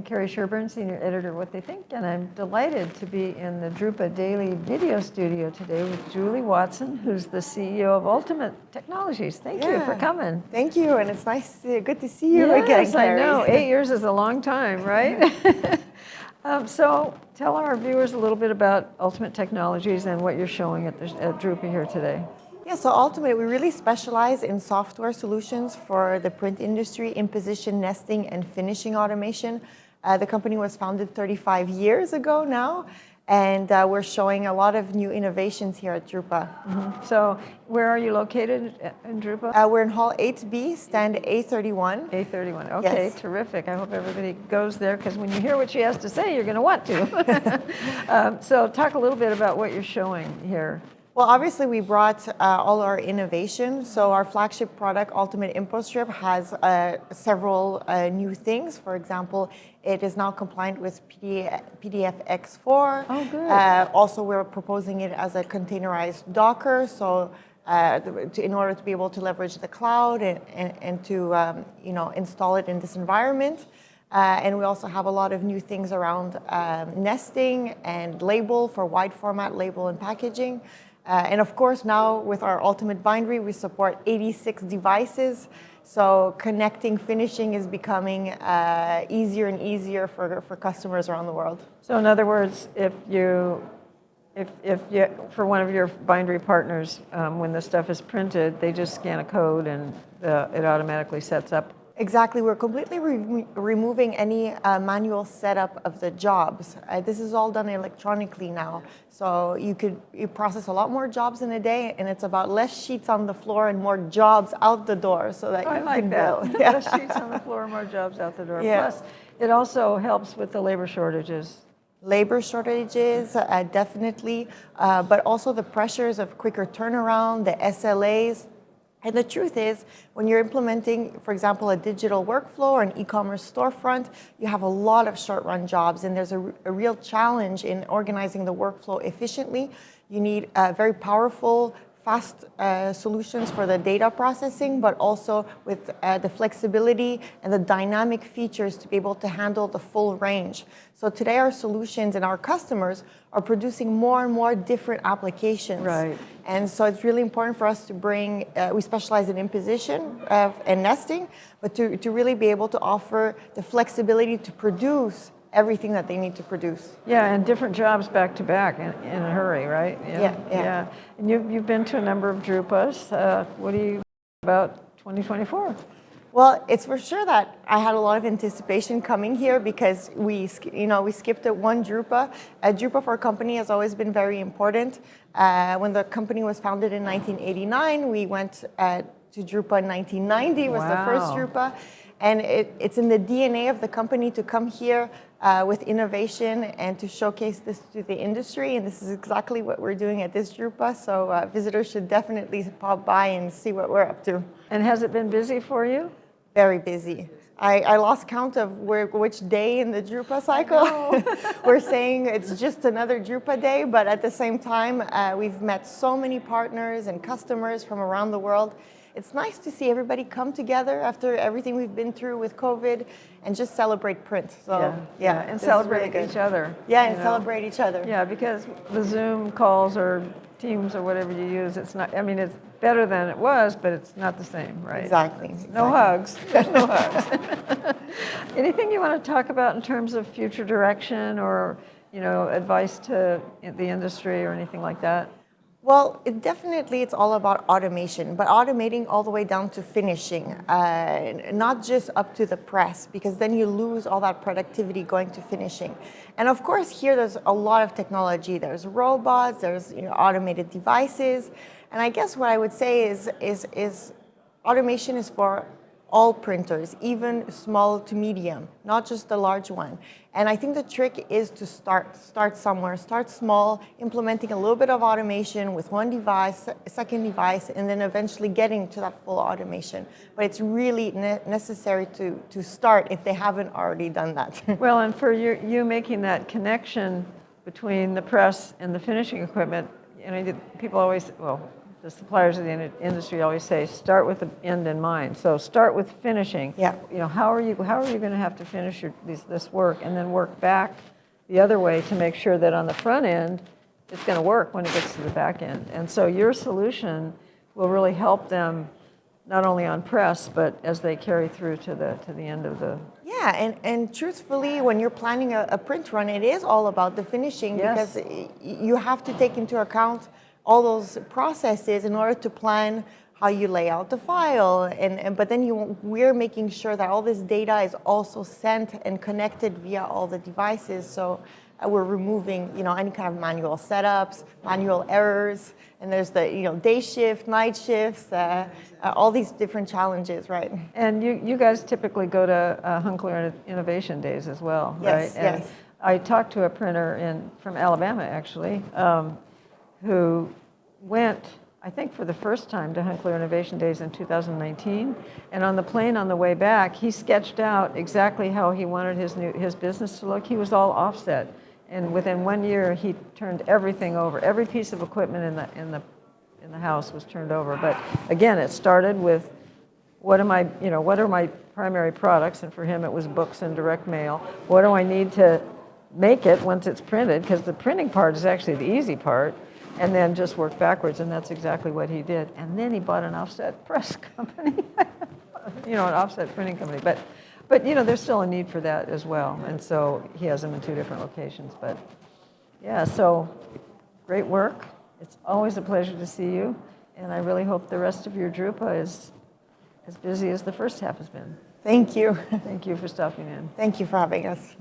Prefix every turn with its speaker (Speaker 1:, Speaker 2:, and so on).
Speaker 1: I'm Carrie Sherburne, Senior Editor of What They Think, and I'm delighted to be in the Drupa Daily Video Studio today with Julie Watson, who's the CEO of Ultimate Technologies. Thank you for coming.
Speaker 2: Thank you, and it's good to see you again,
Speaker 1: Yes, I
Speaker 2: Carrie.
Speaker 1: know. 8 years is a long time, right? So tell our viewers a little bit about Ultimate Technologies and what you're showing at Drupa here today.
Speaker 2: Yeah, so Ultimate, we really specialize in software solutions for the print industry, imposition, nesting, and finishing automation. The company was founded 35 years ago now, and we're showing a lot of new innovations here at Drupa.
Speaker 1: Mm-hmm. So where are you located in Drupa?
Speaker 2: We're in Hall 8B, stand A31.
Speaker 1: A31, okay, yes. Terrific. I hope everybody goes there, because when you hear what she has to say, you're going to want to. So talk a little bit about what you're showing here.
Speaker 2: Well, obviously, we brought all our innovation. So our flagship product, Ultimate ImpoStrip, has several new things. For example, it is now compliant with PDF X4.
Speaker 1: Oh, good.
Speaker 2: Also, we're proposing it as a containerized Docker. So in order to be able to leverage the cloud and to install it in this environment. And we also have a lot of new things around nesting and label for wide format label and packaging. And of course, now with our Ultimate Bindery, we support 86 devices. So connecting finishing is becoming easier and easier for customers around the world.
Speaker 1: So in other words, if you for one of your bindery partners, when the stuff is printed, they just scan a code and it automatically sets up.
Speaker 2: Exactly. We're completely removing any manual setup of the jobs. This is all done electronically now. So you process a lot more jobs in a day, and it's about less sheets on the floor and more jobs out the door so that you can go.
Speaker 1: Yeah. Less sheets on the floor, more jobs out the door.
Speaker 2: Yeah.
Speaker 1: Plus, it also helps with the labor shortages.
Speaker 2: Labor shortages, definitely, but also the pressures of quicker turnaround, the SLAs. And the truth is, when you're implementing, for example, a digital workflow or an e-commerce storefront, you have a lot of short-run jobs, and there's a real challenge in organizing the workflow efficiently. You need very powerful, fast solutions for the data processing, but also with the flexibility and the dynamic features to be able to handle the full range. So today our solutions and our customers are producing more and more different applications.
Speaker 1: Right.
Speaker 2: And so it's really important for us to bring, we specialize in imposition and nesting, but to really be able to offer the flexibility to produce everything that they need to produce.
Speaker 1: Yeah, and different jobs back to back in a hurry, right?
Speaker 2: Yeah.
Speaker 1: And you've been to a number of drupas. What do you think about 2024?
Speaker 2: Well, it's for sure that I had a lot of anticipation coming here because we skipped at one drupa. A drupa for a company has always been very important. When the company was founded in 1989, we went to drupa in 1990. Was the first drupa. And it's in the DNA of the company to come here with innovation and to showcase this to the industry. And this is exactly what we're doing at this drupa. So visitors should definitely pop by and see what we're up to.
Speaker 1: And has it been busy for you?
Speaker 2: Very busy. I lost count of which day in the drupa cycle. We're saying it's just another drupa day, but at the same time, we've met so many partners and customers from around the world. It's nice to see everybody come together after everything we've been through with COVID and just celebrate print. So yeah,
Speaker 1: and celebrate each other.
Speaker 2: Yeah, and celebrate each other.
Speaker 1: Yeah, because the Zoom calls or Teams or whatever you use, it's not, I mean, it's better than it was, but it's not the same, right?
Speaker 2: Exactly.
Speaker 1: No hugs. There's no hugs. Anything you want to talk about in terms of future direction or, advice to the industry or anything like that?
Speaker 2: Well, it's all about automation, but automating all the way down to finishing, not just up to the press, because then you lose all that productivity going to finishing. And of course, here there's a lot of technology. There's robots, there's automated devices, and I guess what I would say is automation is for all printers, even small to medium, not just the large one. And I think the trick is to start somewhere, start small, implementing a little bit of automation with one device, second device, and then eventually getting to that full automation. But it's really necessary to start if they haven't already done that.
Speaker 1: Well, and for you making that connection between the press and the finishing equipment, people always, the suppliers of the industry always say, start with the end in mind. So start with finishing.
Speaker 2: Yeah.
Speaker 1: You know, how are you going to have to finish this work, and then work back the other way to make sure that on the front end, it's going to work when it gets to the back end. And so your solution will really help them not only on press, but as they carry through to the end of the.
Speaker 2: Yeah, and truthfully, when you're planning a print run, it is all about the finishing.
Speaker 1: Yes.
Speaker 2: Because you have to take into account all those processes in order to plan how you lay out the file. But then we're making sure that all this data is also sent and connected via all the devices. So we're removing, any kind of manual setups, manual errors, and there's the, day shift, night shifts, all these different challenges, right?
Speaker 1: And you guys typically go to Hunkler Innovation Days as well,
Speaker 2: Yes,
Speaker 1: right?
Speaker 2: yes.
Speaker 1: And I talked to a printer from Alabama, actually, who went, I think for the first time, to Hunkler Innovation Days in 2019. And on the plane on the way back, he sketched out exactly how he wanted his business to look. He was all offset. And within 1 year, he turned everything over. Every piece of equipment in the house was turned over. But again, it started with what are my primary products? And for him, it was books and direct mail. What do I need to make it once it's printed? Because the printing part is actually the easy part. And then just work backwards, and that's exactly what he did. And then he bought an offset press company, an offset printing company. But there's still a need for that as well. And so he has them in 2 different locations. But yeah, so great work. It's always a pleasure to see you. And I really hope the rest of your drupa is as busy as the first half has been.
Speaker 2: Thank you.
Speaker 1: Thank you for stopping in.
Speaker 2: Thank you for having us.